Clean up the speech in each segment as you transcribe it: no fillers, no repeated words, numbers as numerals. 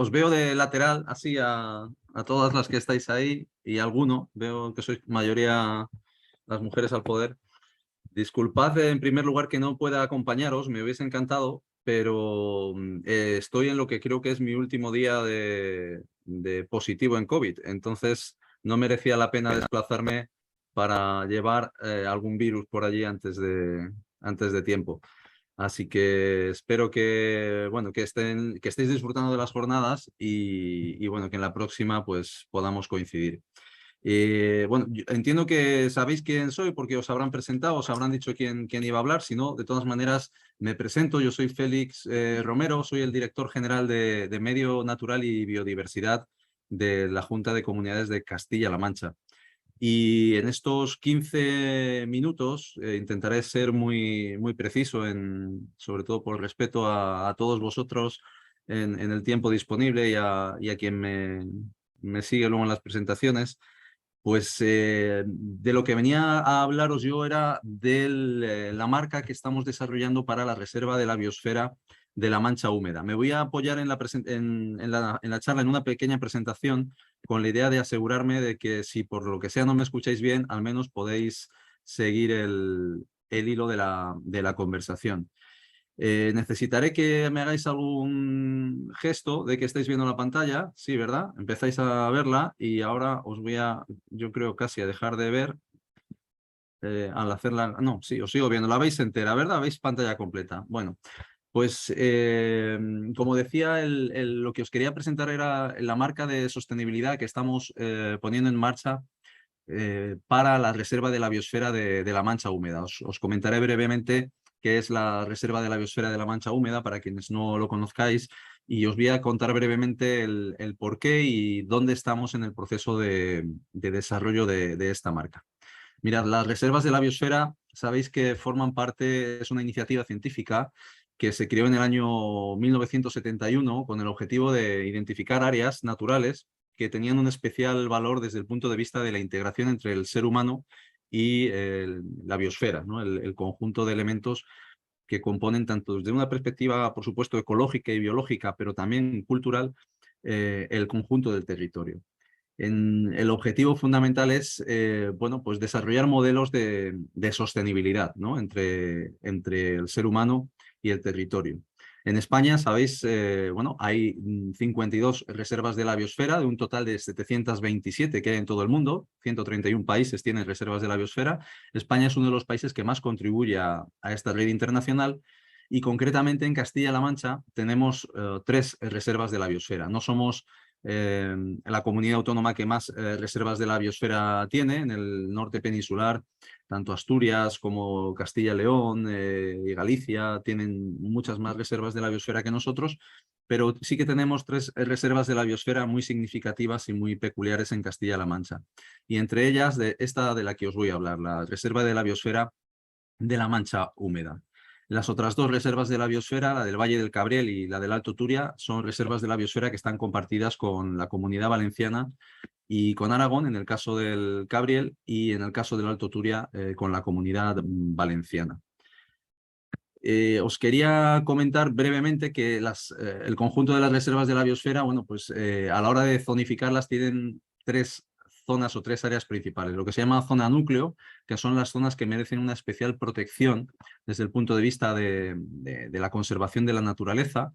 os veo de lateral así a todas las que estáis ahí y alguno, veo que sois mayoría las mujeres al poder. Disculpad en primer lugar que no pueda acompañaros, me hubiese encantado, pero estoy en lo que creo que es mi último día de positivo en COVID, entonces no merecía la pena desplazarme para llevar algún virus por allí antes de tiempo. Así que espero que, bueno, que estéis disfrutando de las jornadas y bueno, que en la próxima pues podamos coincidir. Bueno, entiendo que sabéis quién soy porque os habrán presentado, os habrán dicho quién iba a hablar. Si no, de todas maneras, me presento. Yo soy Félix Romero, soy el director general de Medio Natural y Biodiversidad de la Junta de Comunidades de Castilla-La Mancha. Y en estos 15 minutos intentaré ser muy preciso, sobre todo por respeto a todos vosotros en el tiempo disponible y a quien me sigue luego en las presentaciones. Pues de lo que venía a hablaros yo era de la marca que estamos desarrollando para la Reserva de la Biosfera de la Mancha Húmeda. Me voy a apoyar en la charla en una pequeña presentación con la idea de asegurarme de que si por lo que sea no me escucháis bien, al menos podéis seguir el hilo de la conversación. Necesitaré que me hagáis algún gesto de que estáis viendo la pantalla. Sí, ¿verdad? Empezáis a verla y ahora os voy a, yo creo casi a dejar de ver al hacerla. No, sí, os sigo viendo. La veis entera, ¿verdad? Veis pantalla completa. Bueno, pues como decía, lo que os quería presentar era la marca de sostenibilidad que estamos poniendo en marcha para la Reserva de la Biosfera de la Mancha Húmeda. Os comentaré brevemente qué es la Reserva de la Biosfera de la Mancha Húmeda, para quienes no lo conozcáis, y os voy a contar brevemente el por qué y dónde estamos en el proceso de desarrollo de esta marca. Mirad, las reservas de la biosfera, sabéis que forman parte, es una iniciativa científica que se creó en el año 1971 con el objetivo de identificar áreas naturales que tenían un especial valor desde el punto de vista de la integración entre el ser humano y la biosfera, ¿no? El conjunto de elementos que componen tanto desde una perspectiva, por supuesto, ecológica y biológica, pero también cultural, el conjunto del territorio. El objetivo fundamental es bueno, pues desarrollar modelos de sostenibilidad, ¿no? entre el ser humano y el territorio. En España, sabéis, bueno, hay 52 reservas de la biosfera, de un total de 727 que hay en todo el mundo. 131 países tienen reservas de la biosfera. España es uno de los países que más contribuye a esta red internacional. Y concretamente en Castilla-La Mancha tenemos 3 reservas de la biosfera. No somos la comunidad autónoma que más reservas de la biosfera tiene. En el norte peninsular, tanto Asturias como Castilla y León y Galicia tienen muchas más reservas de la biosfera que nosotros, pero sí que tenemos 3 reservas de la biosfera muy significativas y muy peculiares en Castilla-La Mancha. Y entre ellas, esta de la que os voy a hablar, la Reserva de la Biosfera de la Mancha Húmeda. Las otras 2 reservas de la biosfera, la del Valle del Cabriel y la del Alto Turia, son reservas de la biosfera que están compartidas con la Comunidad Valenciana y con Aragón, en el caso del Cabriel, y en el caso del Alto Turia, con la Comunidad Valenciana. Os quería comentar brevemente que el conjunto de las reservas de la biosfera, bueno, pues a la hora de zonificarlas tienen 3 zonas o 3 áreas principales. Lo que se llama zona núcleo, que son las zonas que merecen una especial protección desde el punto de vista de la conservación de la naturaleza,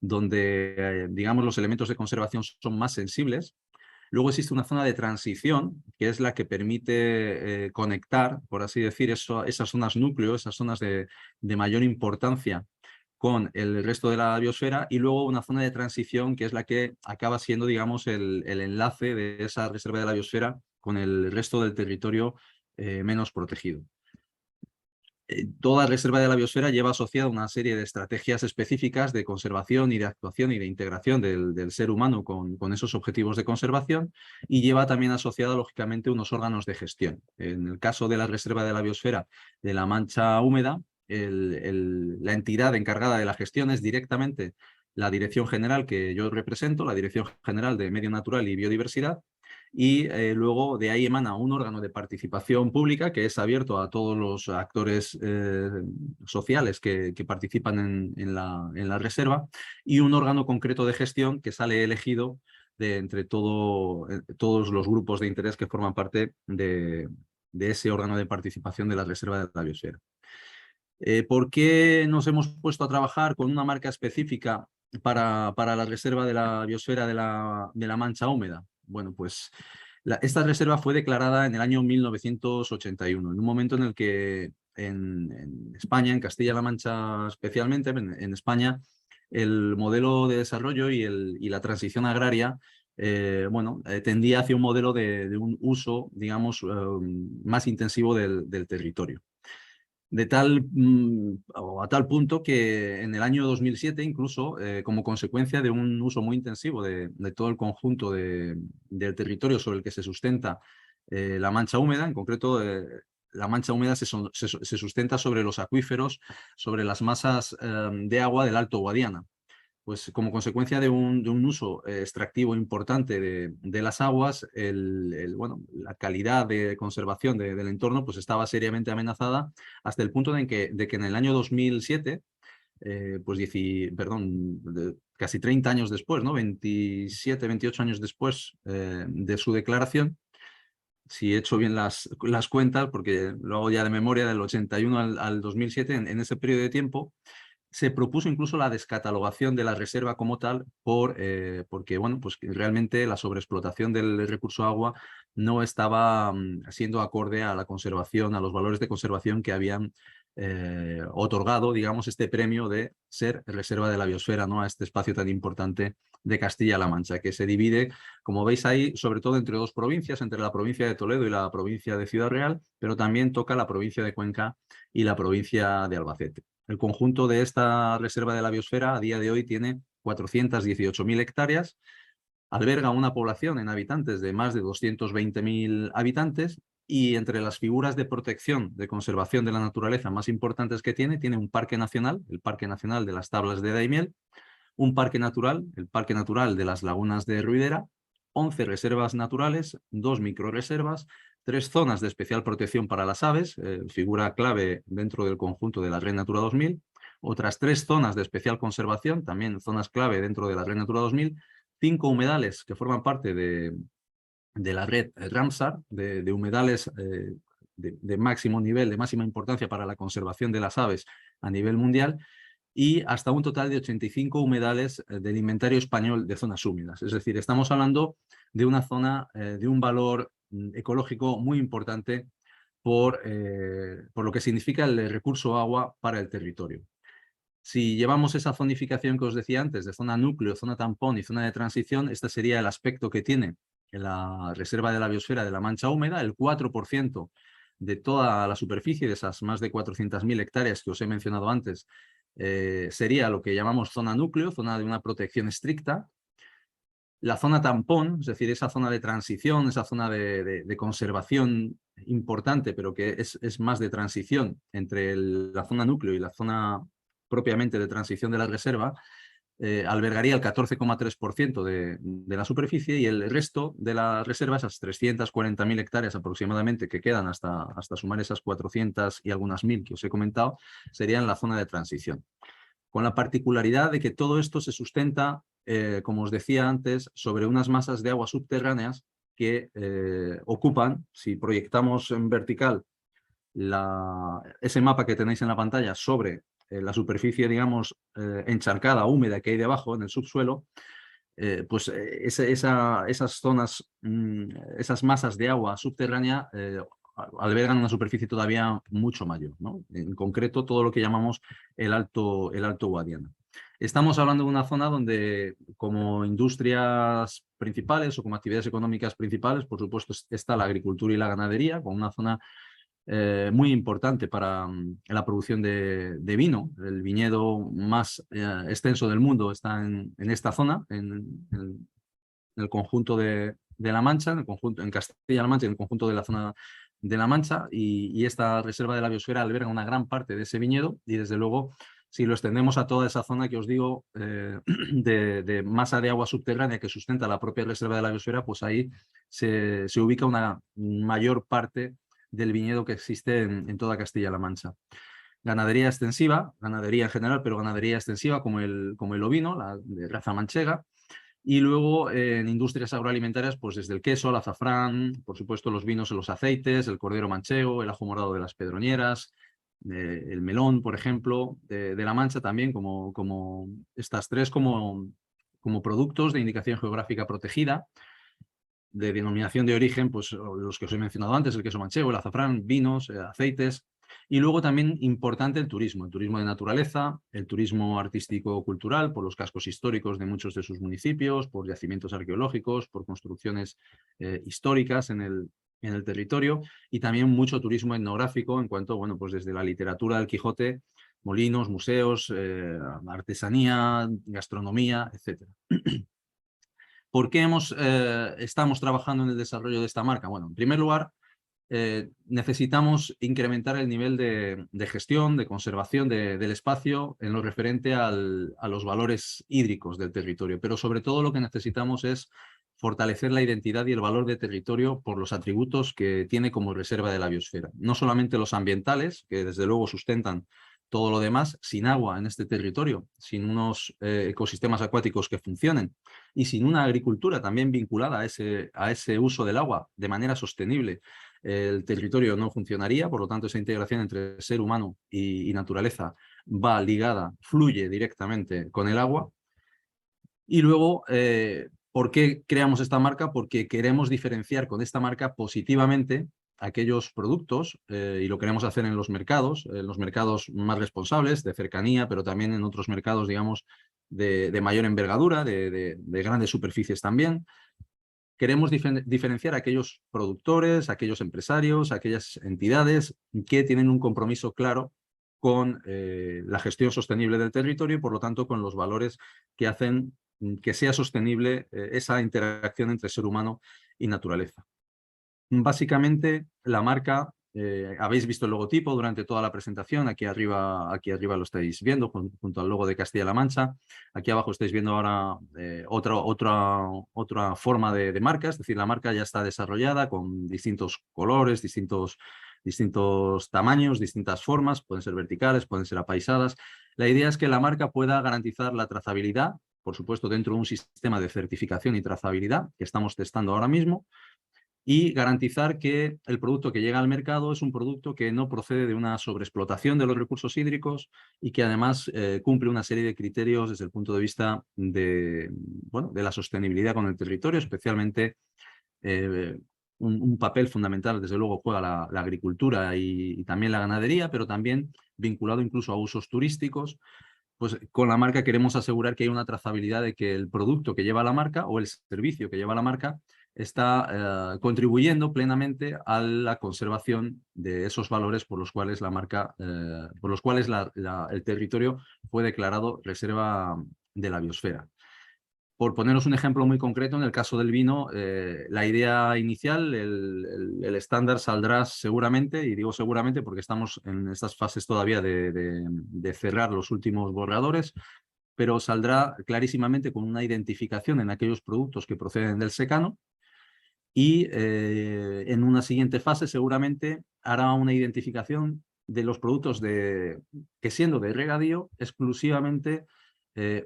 donde, digamos, los elementos de conservación son más sensibles. Luego existe una zona de transición, que es la que permite conectar, por así decir, esas zonas núcleo, esas zonas de mayor importancia con el resto de la biosfera, y luego una zona de transición que es la que acaba siendo, digamos, el enlace de esa reserva de la biosfera con el resto del territorio menos protegido. Toda reserva de la biosfera lleva asociada una serie de estrategias específicas de conservación y de actuación y de integración del ser humano con esos objetivos de conservación, y lleva también asociada, lógicamente, unos órganos de gestión. En el caso de la reserva de la biosfera de la Mancha Húmeda, la entidad encargada de la gestión es directamente la Dirección General que yo represento, la Dirección General de Medio Natural y Biodiversidad, y luego de ahí emana un órgano de participación pública que es abierto a todos los actores sociales que participan en la reserva, y un órgano concreto de gestión que sale elegido de entre todos los grupos de interés que forman parte de ese órgano de participación de la Reserva de la Biosfera. ¿Por qué nos hemos puesto a trabajar con una marca específica para la Reserva de la Biosfera de la Mancha Húmeda? Bueno, pues esta reserva fue declarada en el año 1981, en un momento en el que en España, en Castilla-La Mancha especialmente, en España, el modelo de desarrollo y la transición agraria tendía hacia un modelo de un uso, digamos, más intensivo del territorio. A tal punto que en el año 2007, incluso, como consecuencia de un uso muy intensivo de todo el conjunto del territorio sobre el que se sustenta la mancha húmeda, en concreto, la mancha húmeda se sustenta sobre los acuíferos, sobre las masas de agua del Alto Guadiana. Pues como consecuencia de un uso extractivo importante de las aguas, la calidad de conservación del entorno pues estaba seriamente amenazada, hasta el punto de que en el año 2007, casi 30 años después, ¿no? 27, 28 años después de su declaración, si he hecho bien las cuentas, porque lo hago ya de memoria, del 81 al 2007, en ese periodo de tiempo, se propuso incluso la descatalogación de la reserva como tal porque pues realmente la sobreexplotación del recurso agua no estaba siendo acorde a la conservación, a los valores de conservación que habían otorgado, digamos, este premio de ser reserva de la biosfera, ¿no? A este espacio tan importante de Castilla-La Mancha, que se divide, como veis ahí, sobre todo entre dos provincias, entre la provincia de Toledo y la provincia de Ciudad Real, pero también toca la provincia de Cuenca y la provincia de Albacete. El conjunto de esta reserva de la biosfera a día de hoy tiene 418.000 hectáreas, alberga una población en habitantes de más de 220.000 habitantes, y entre las figuras de protección, de conservación de la naturaleza más importantes que tiene un parque nacional, el Parque Nacional de las Tablas de Daimiel, un parque natural, el Parque Natural de las Lagunas de Ruidera, 11 reservas naturales, 2 microrreservas, 3 zonas de especial protección para las aves, figura clave dentro del conjunto de la Red Natura 2000, otras 3 zonas de especial conservación, también zonas clave dentro de la Red Natura 2000, 5 humedales que forman parte de la red Ramsar, de humedales de máximo nivel, de máxima importancia para la conservación de las aves a nivel mundial, y hasta un total de 85 humedales del inventario español de zonas húmedas. Es decir, estamos hablando de una zona de un valor ecológico muy importante por lo que significa el recurso agua para el territorio. Si llevamos esa zonificación que os decía antes, de zona núcleo, zona tampón y zona de transición, este sería el aspecto que tiene en la Reserva de la Biosfera de la Mancha Húmeda. El 4% de toda la superficie de esas más de 400.000 hectáreas que os he mencionado antes sería lo que llamamos zona núcleo, zona de una protección estricta. La zona tampón, es decir, esa zona de transición, esa zona de conservación importante, pero que es más de transición entre la zona núcleo y la zona propiamente de transición de la reserva, albergaría el 14,3% de la superficie, y el resto de la reserva, esas 340.000 hectáreas aproximadamente que quedan hasta sumar esas 400 y algunas mil que os he comentado, serían la zona de transición. Con la particularidad de que todo esto se sustenta, como os decía antes, sobre unas masas de agua subterráneas que ocupan, si proyectamos en vertical ese mapa que tenéis en la pantalla sobre la superficie, digamos, encharcada, húmeda que hay debajo en el subsuelo, esas zonas, esas masas de agua subterránea albergan una superficie todavía mucho mayor, ¿no? En concreto, todo lo que llamamos el Alto Guadiana. Estamos hablando de una zona donde, como industrias principales o como actividades económicas principales, por supuesto, está la agricultura y la ganadería, con una zona muy importante para la producción de vino. El viñedo más extenso del mundo está en esta zona, en el conjunto de La Mancha, en Castilla-La Mancha, en el conjunto de la zona de La Mancha, y esta reserva de la biosfera alberga una gran parte de ese viñedo, y desde luego Si lo extendemos a toda esa zona que os digo de masa de agua subterránea que sustenta la propia reserva de la biosfera, pues ahí se ubica una mayor parte del viñedo que existe en toda Castilla-La Mancha. Ganadería extensiva, ganadería en general, pero ganadería extensiva como el ovino, la de raza manchega. Y luego en industrias agroalimentarias, pues desde el queso, el azafrán, por supuesto los vinos y los aceites, el cordero manchego, el ajo morado de las pedroñeras, el melón, por ejemplo, de La Mancha también, como estas tres como productos de indicación geográfica protegida, de denominación de origen, pues los que os he mencionado antes, el queso manchego, el azafrán, vinos, aceites. Y luego también importante el turismo de naturaleza, el turismo artístico-cultural, por los cascos históricos de muchos de sus municipios, por yacimientos arqueológicos, por construcciones históricas en el territorio, y también mucho turismo etnográfico en cuanto, bueno, pues desde la literatura del Quijote, molinos, museos, artesanía, gastronomía, etc. ¿Por qué estamos trabajando en el desarrollo de esta marca? Bueno, en primer lugar, necesitamos incrementar el nivel de gestión, de conservación del espacio en lo referente a los valores hídricos del territorio, pero sobre todo lo que necesitamos es fortalecer la identidad y el valor del territorio por los atributos que tiene como reserva de la biosfera. No solamente los ambientales, que desde luego sustentan todo lo demás, sin agua en este territorio, sin unos ecosistemas acuáticos que funcionen y sin una agricultura también vinculada a ese uso del agua de manera sostenible, el territorio no funcionaría. Por lo tanto, esa integración entre ser humano y naturaleza va ligada, fluye directamente con el agua. Y luego, ¿por qué creamos esta marca? Porque queremos diferenciar con esta marca positivamente aquellos productos, y lo queremos hacer en los mercados más responsables, de cercanía, pero también en otros mercados, digamos, de mayor envergadura, de grandes superficies también. Queremos diferenciar a aquellos productores, a aquellos empresarios, a aquellas entidades que tienen un compromiso claro con la gestión sostenible del territorio y, por lo tanto, con los valores que hacen que sea sostenible esa interacción entre ser humano y naturaleza. Básicamente, la marca, habéis visto el logotipo durante toda la presentación, aquí arriba lo estáis viendo, junto al logo de Castilla-La Mancha. Aquí abajo estáis viendo ahora otra forma de marca, es decir, la marca ya está desarrollada con distintos colores, distintos tamaños, distintas formas, pueden ser verticales, pueden ser apaisadas. La idea es que la marca pueda garantizar la trazabilidad, por supuesto, dentro de un sistema de certificación y trazabilidad que estamos testando ahora mismo, y garantizar que el producto que llega al mercado es un producto que no procede de una sobreexplotación de los recursos hídricos y que además cumple una serie de criterios desde el punto de vista de la sostenibilidad con el territorio, especialmente un papel fundamental, desde luego, juega la agricultura y también la ganadería, pero también vinculado incluso a usos turísticos. Pues con la marca queremos asegurar que hay una trazabilidad de que el producto que lleva la marca o el servicio que lleva la marca está contribuyendo plenamente a la conservación de esos valores por los cuales la marca, por los cuales el territorio fue declarado reserva de la biosfera. Por poneros un ejemplo muy concreto, en el caso del vino, la idea inicial, el estándar saldrá seguramente, y digo seguramente porque estamos en estas fases todavía de cerrar los últimos borradores, pero saldrá clarísimamente con una identificación en aquellos productos que proceden del secano, y en una siguiente fase seguramente hará una identificación de los productos que, siendo de regadío, exclusivamente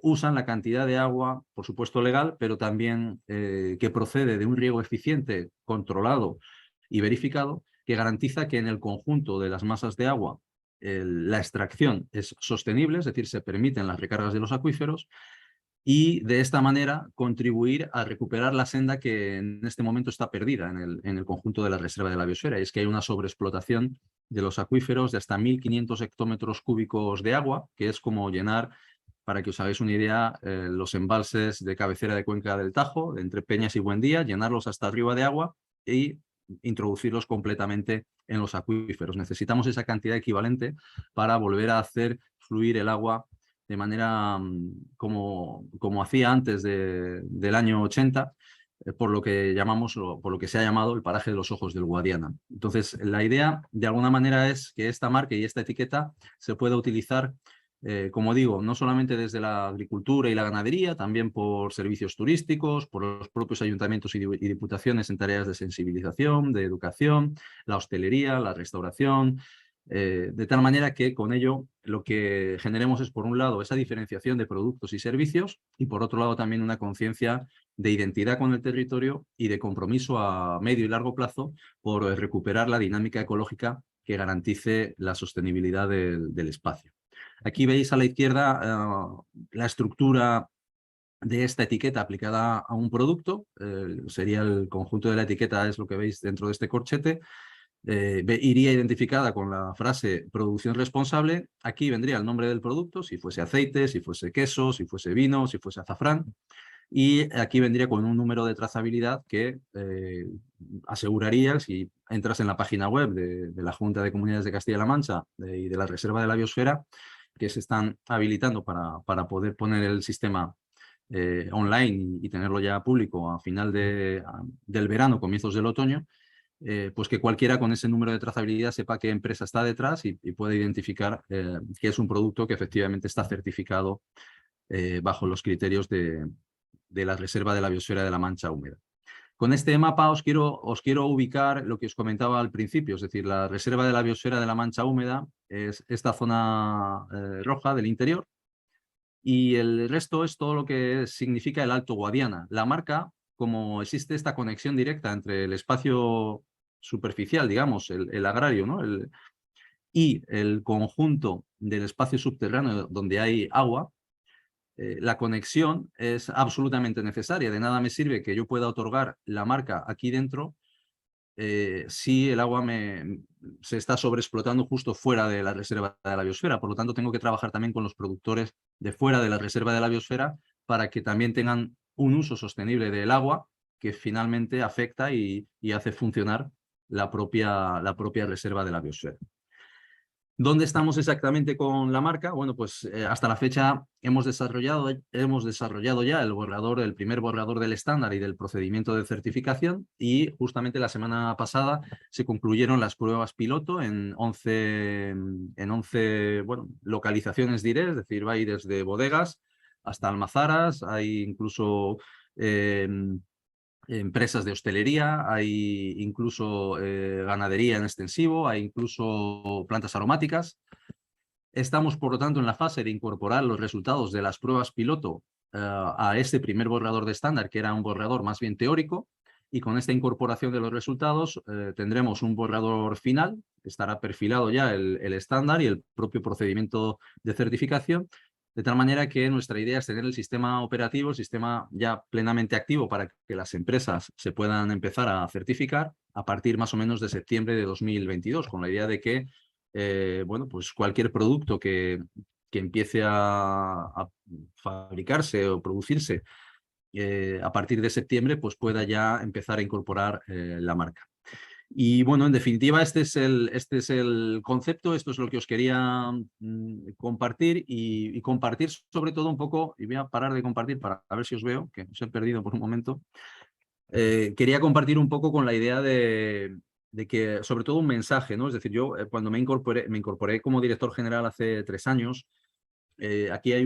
usan la cantidad de agua, por supuesto legal, pero también que procede de un riego eficiente, controlado y verificado, que garantiza que en el conjunto de las masas de agua la extracción es sostenible, es decir, se permiten las recargas de los acuíferos, y de esta manera contribuir a recuperar la senda que en este momento está perdida en el conjunto de la reserva de la biosfera. Y es que hay una sobreexplotación de los acuíferos de hasta 1.500 hectómetros cúbicos de agua, que es como llenar, para que os hagáis una idea, los embalses de cabecera de cuenca del Tajo, entre Peñas y Buendía, llenarlos hasta arriba de agua y introducirlos completamente en los acuíferos. Necesitamos esa cantidad equivalente para volver a hacer fluir el agua de manera como hacía antes del año 80, por lo que por lo que se ha llamado el paraje de los ojos del Guadiana. Entonces, la idea de alguna manera es que esta marca y esta etiqueta se pueda utilizar como digo, no solamente desde la agricultura y la ganadería, también por servicios turísticos, por los propios ayuntamientos y diputaciones en tareas de sensibilización, de educación, la hostelería, la restauración, de tal manera que con ello lo que generemos es, por un lado, esa diferenciación de productos y servicios y, por otro lado, también una conciencia de identidad con el territorio y de compromiso a medio y largo plazo por recuperar la dinámica ecológica que garantice la sostenibilidad del espacio. Aquí veis a la izquierda la estructura de esta etiqueta aplicada a un producto. Sería el conjunto de la etiqueta, es lo que veis dentro de este corchete. Iría identificada con la frase producción responsable. Aquí vendría el nombre del producto, si fuese aceite, si fuese queso, si fuese vino, si fuese azafrán. Y aquí vendría con un número de trazabilidad que aseguraría, si entras en la página web de la Junta de Comunidades de Castilla-La Mancha y de la Reserva de la Biosfera, que se están habilitando para poder poner el sistema online y tenerlo ya público a final del verano, comienzos del otoño, pues que cualquiera con ese número de trazabilidad sepa qué empresa está detrás y puede identificar que es un producto que efectivamente está certificado bajo los criterios de la Reserva de la Biosfera de la Mancha Húmeda. Con este mapa os quiero ubicar lo que os comentaba al principio, es decir, la Reserva de la Biosfera de la Mancha Húmeda es esta zona roja del interior y el resto es todo lo que significa el Alto Guadiana. La marca, como existe esta conexión directa entre el espacio superficial, digamos, el agrario, ¿no? Y el conjunto del espacio subterráneo donde hay agua, la conexión es absolutamente necesaria. De nada me sirve que yo pueda otorgar la marca aquí dentro si el agua se está sobreexplotando justo fuera de la reserva de la biosfera. Por lo tanto, tengo que trabajar también con los productores de fuera de la reserva de la biosfera para que también tengan un uso sostenible del agua que finalmente afecta y hace funcionar la propia reserva de la biosfera. ¿Dónde estamos exactamente con la marca? Bueno, pues hasta la fecha hemos desarrollado ya el primer borrador del estándar y del procedimiento de certificación, y justamente la semana pasada se concluyeron las pruebas piloto en 11 localizaciones, diré, es decir, va a ir desde bodegas hasta almazaras, hay incluso empresas de hostelería, hay incluso ganadería en extensivo, hay incluso plantas aromáticas. Estamos, por lo tanto, en la fase de incorporar los resultados de las pruebas piloto a este primer borrador de estándar, que era un borrador más bien teórico, y con esta incorporación de los resultados tendremos un borrador final, estará perfilado ya el estándar y el propio procedimiento de certificación, de tal manera que nuestra idea es tener el sistema operativo, el sistema ya plenamente activo para que las empresas se puedan empezar a certificar a partir más o menos de septiembre de 2022, con la idea de que bueno, pues cualquier producto que empiece a fabricarse o producirse a partir de septiembre, pues pueda ya empezar a incorporar la marca. Y bueno, en definitiva, este es el concepto, esto es lo que os quería compartir y compartir sobre todo un poco, y voy a parar de compartir para ver si os veo, que os he perdido por un momento. Quería compartir un poco con la idea de que, sobre todo, un mensaje, ¿no? Es decir, yo cuando me incorporé como director general hace 3 años, aquí hay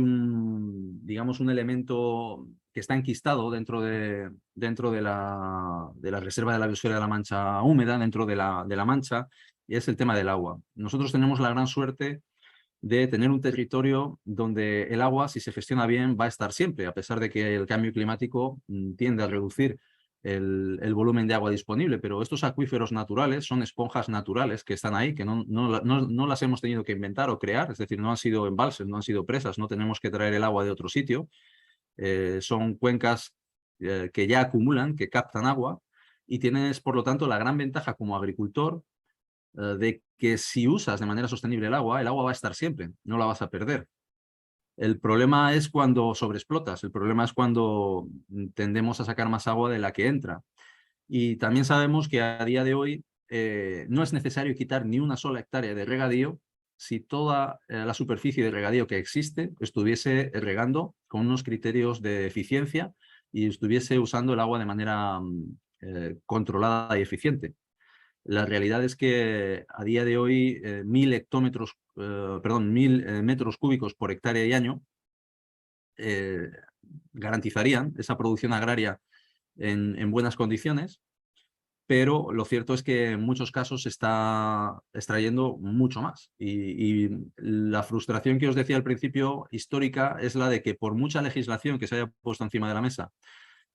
digamos, un elemento que está enquistado dentro de la Reserva de la Biosfera de la Mancha Húmeda, dentro de la Mancha, y es el tema del agua. Nosotros tenemos la gran suerte de tener un territorio donde el agua, si se gestiona bien, va a estar siempre, a pesar de que el cambio climático tiende a reducir el volumen de agua disponible, pero estos acuíferos naturales son esponjas naturales que están ahí, que no las hemos tenido que inventar o crear, es decir, no han sido embalses, no han sido presas, no tenemos que traer el agua de otro sitio, son cuencas que ya acumulan, que captan agua, y tienes, por lo tanto, la gran ventaja como agricultor de que si usas de manera sostenible el agua va a estar siempre, no la vas a perder. El problema es cuando sobreexplotas, el problema es cuando tendemos a sacar más agua de la que entra. Y también sabemos que a día de hoy no es necesario quitar ni una sola hectárea de regadío si toda la superficie de regadío que existe estuviese regando con unos criterios de eficiencia y estuviese usando el agua de manera controlada y eficiente. La realidad es que a día de hoy 1000 hectómetros perdón, 1000 metros cúbicos por hectárea y año, garantizarían esa producción agraria en buenas condiciones, pero lo cierto es que en muchos casos se está extrayendo mucho más. Y la frustración que os decía al principio, histórica, es la de que por mucha legislación que se haya puesto encima de la mesa,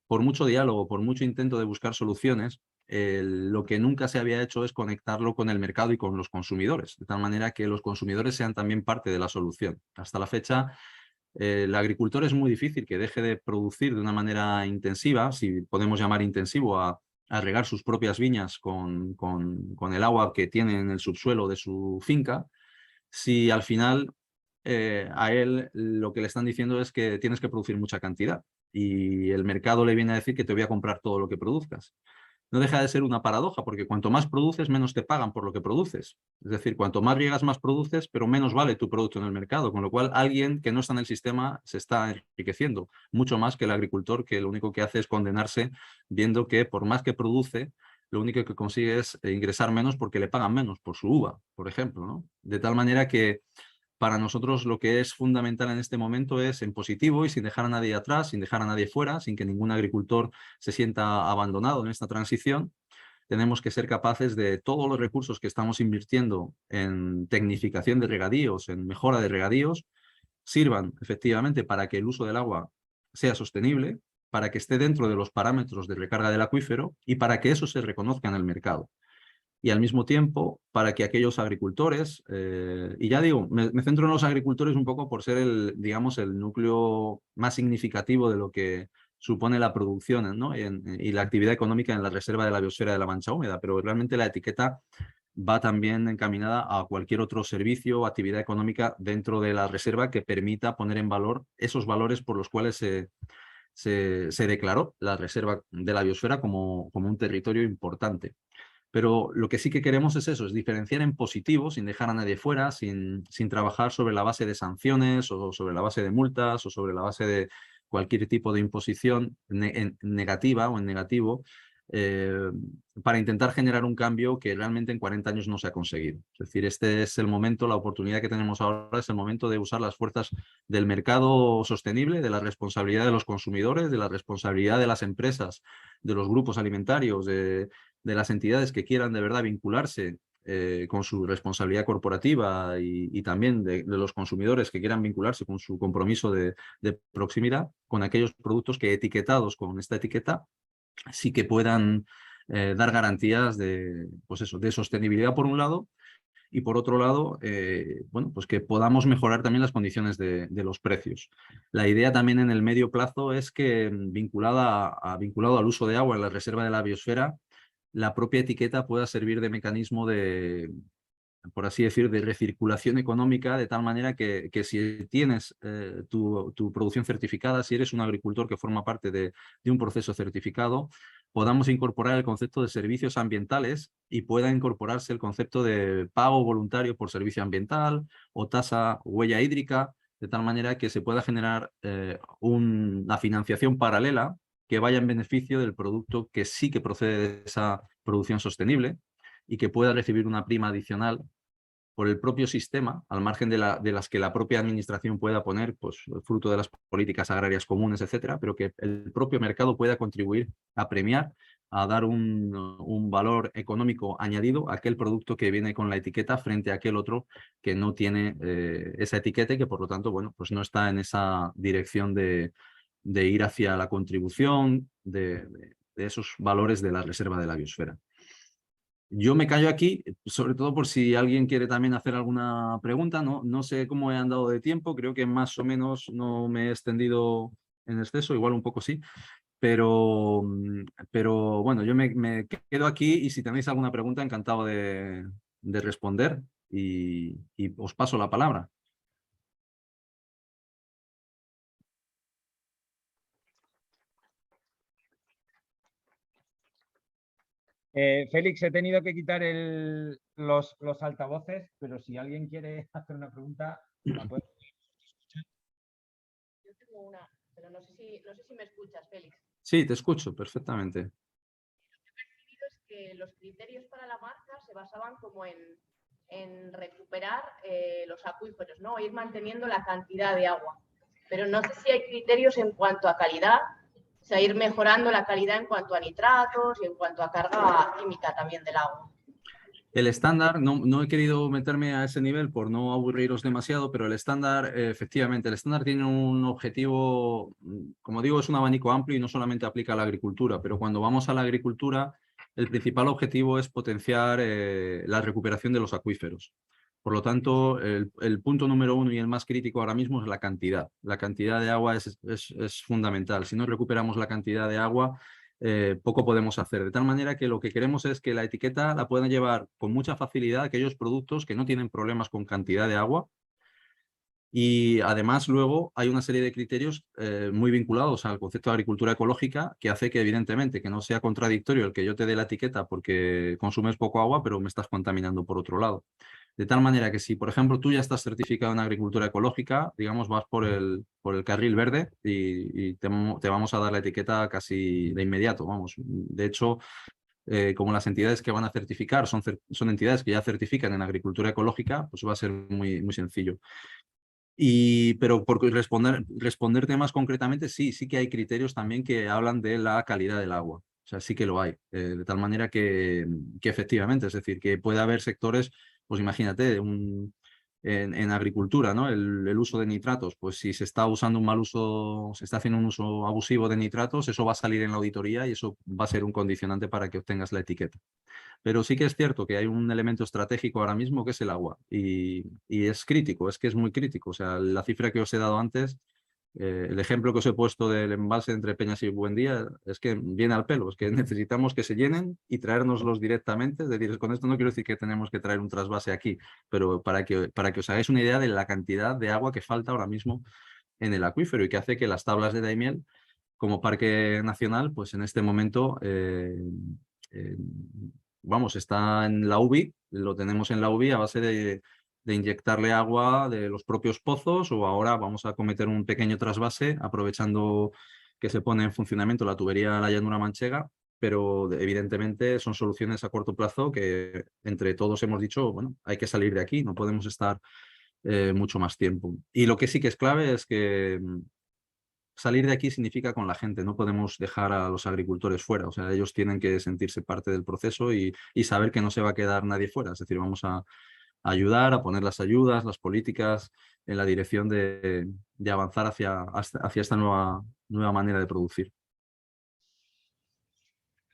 por mucho diálogo, por mucho intento de buscar soluciones, lo que nunca se había hecho es conectarlo con el mercado y con los consumidores, de tal manera que los consumidores sean también parte de la solución. Hasta la fecha, el agricultor es muy difícil que deje de producir de una manera intensiva, si podemos llamar intensivo a regar sus propias viñas con el agua que tiene en el subsuelo de su finca, si al final a él lo que le están diciendo es que tienes que producir mucha cantidad y el mercado le viene a decir que te voy a comprar todo lo que produzcas. No deja de ser una paradoja, porque cuanto más produces, menos te pagan por lo que produces. Es decir, cuanto más riegas, más produces, pero menos vale tu producto en el mercado, con lo cual alguien que no está en el sistema se está enriqueciendo, mucho más que el agricultor, que lo único que hace es condenarse, viendo que por más que produce, lo único que consigue es ingresar menos porque le pagan menos por su uva, por ejemplo, ¿no? De tal manera que para nosotros lo que es fundamental en este momento es en positivo y sin dejar a nadie atrás, sin dejar a nadie fuera, sin que ningún agricultor se sienta abandonado en esta transición. Tenemos que ser capaces de todos los recursos que estamos invirtiendo en tecnificación de regadíos, en mejora de regadíos, sirvan efectivamente para que el uso del agua sea sostenible, para que esté dentro de los parámetros de recarga del acuífero y para que eso se reconozca en el mercado. Y al mismo tiempo para que aquellos agricultores, y ya digo, me centro en los agricultores un poco por ser el, digamos, el núcleo más significativo de lo que supone la producción, ¿no? Y la actividad económica en la reserva de la biosfera de la Mancha Húmeda, pero realmente la etiqueta va también encaminada a cualquier otro servicio o actividad económica dentro de la reserva que permita poner en valor esos valores por los cuales se declaró la reserva de la biosfera como un territorio importante. Pero lo que sí que queremos es eso, es diferenciar en positivo, sin dejar a nadie fuera, sin trabajar sobre la base de sanciones o sobre la base de multas o sobre la base de cualquier tipo de imposición negativa o en negativo, eh, para intentar generar un cambio que realmente en 40 años no se ha conseguido. Es decir, este es el momento, la oportunidad que tenemos ahora es el momento de usar las fuerzas del mercado sostenible, de la responsabilidad de los consumidores, de la responsabilidad de las empresas, de los grupos alimentarios, de las entidades que quieran de verdad vincularse con su responsabilidad corporativa y también de los consumidores que quieran vincularse con su compromiso de proximidad con aquellos productos que etiquetados con esta etiqueta sí que puedan dar garantías de, pues eso, de sostenibilidad por un lado y por otro lado, bueno, pues que podamos mejorar también las condiciones de los precios. La idea también en el medio plazo es que vinculado al uso de agua en la reserva de la biosfera, la propia etiqueta pueda servir de mecanismo de, por así decir, de recirculación económica, de tal manera que si tienes tu producción certificada, si eres un agricultor que forma parte de un proceso certificado, podamos incorporar el concepto de servicios ambientales y pueda incorporarse el concepto de pago voluntario por servicio ambiental o tasa huella hídrica, de tal manera que se pueda generar una financiación paralela que vaya en beneficio del producto que sí que procede de esa producción sostenible y que pueda recibir una prima adicional por el propio sistema, al margen de las que la propia administración pueda poner, pues fruto de las políticas agrarias comunes, etcétera, pero que el propio mercado pueda contribuir a premiar, a dar un valor económico añadido a aquel producto que viene con la etiqueta frente a aquel otro que no tiene esa etiqueta y que por lo tanto, bueno, pues no está en esa dirección de ir hacia la contribución de esos valores de la reserva de la biosfera. Yo me callo aquí, sobre todo por si alguien quiere también hacer alguna pregunta. No sé cómo he andado de tiempo, creo que más o menos no me he extendido en exceso, igual un poco sí, pero bueno, yo me quedo aquí y si tenéis alguna pregunta, encantado de responder y os paso la palabra. Félix, he tenido que quitar los altavoces, pero si alguien quiere hacer una pregunta, la puede. Yo tengo una, pero no sé si me escuchas, Félix. Sí, te escucho perfectamente. Lo que he percibido es que los criterios para la marca se basaban como en en recuperar los acuíferos, ¿no? Ir manteniendo la cantidad de agua. Pero no sé si hay criterios en cuanto a calidad, o sea, ir mejorando la calidad en cuanto a nitratos y en cuanto a carga química también del agua. El estándar, no he querido meterme a ese nivel por no aburriros demasiado, pero el estándar, efectivamente, el estándar tiene un objetivo, como digo, es un abanico amplio y no solamente aplica a la agricultura, pero cuando vamos a la agricultura, el principal objetivo es potenciar la recuperación de los acuíferos. Por lo tanto, el punto número uno y el más crítico ahora mismo es la cantidad. La cantidad de agua es fundamental. Si no recuperamos la cantidad de agua, poco podemos hacer. De tal manera que lo que queremos es que la etiqueta la puedan llevar con mucha facilidad aquellos productos que no tienen problemas con cantidad de agua. Y además luego hay una serie de criterios muy vinculados al concepto de agricultura ecológica que hace que evidentemente que no sea contradictorio el que yo te dé la etiqueta porque consumes poco agua, pero me estás contaminando por otro lado. De tal manera que si, por ejemplo, tú ya estás certificado en agricultura ecológica, digamos, vas por el carril verde y te vamos a dar la etiqueta casi de inmediato, vamos. De hecho, como las entidades que van a certificar son entidades que ya certifican en agricultura ecológica, pues va a ser muy, muy sencillo. Pero por responderte más concretamente, sí que hay criterios también que hablan de la calidad del agua. O sea, sí que lo hay. De tal manera que efectivamente, es decir, que puede haber sectores, pues imagínate, en agricultura, ¿no? El uso de nitratos, pues si se está usando un mal uso, se está haciendo un uso abusivo de nitratos, eso va a salir en la auditoría y eso va a ser un condicionante para que obtengas la etiqueta. Pero sí que es cierto que hay un elemento estratégico ahora mismo que es el agua y es crítico, es que es muy crítico. O sea, la cifra que os he dado antes, el ejemplo que os he puesto del embalse entre Peñas y Buendía, es que viene al pelo, es que necesitamos que se llenen y traérnoslos directamente. Es decir, con esto no quiero decir que tenemos que traer un trasvase aquí, pero para que os hagáis una idea de la cantidad de agua que falta ahora mismo en el acuífero y que hace que las tablas de Daimiel, como parque nacional, pues en este momento vamos, está en la UBI, lo tenemos en la UBI a base de inyectarle agua de los propios pozos o ahora vamos a cometer un pequeño trasvase aprovechando que se pone en funcionamiento la tubería La Llanura Manchega, pero evidentemente son soluciones a corto plazo que entre todos hemos dicho, bueno, hay que salir de aquí, no podemos estar mucho más tiempo. Y lo que sí que es clave es que salir de aquí significa con la gente, no podemos dejar a los agricultores fuera, o sea, ellos tienen que sentirse parte del proceso y saber que no se va a quedar nadie fuera, es decir, vamos a ayudar, a poner las ayudas, las políticas en la dirección de avanzar hacia esta nueva manera de producir.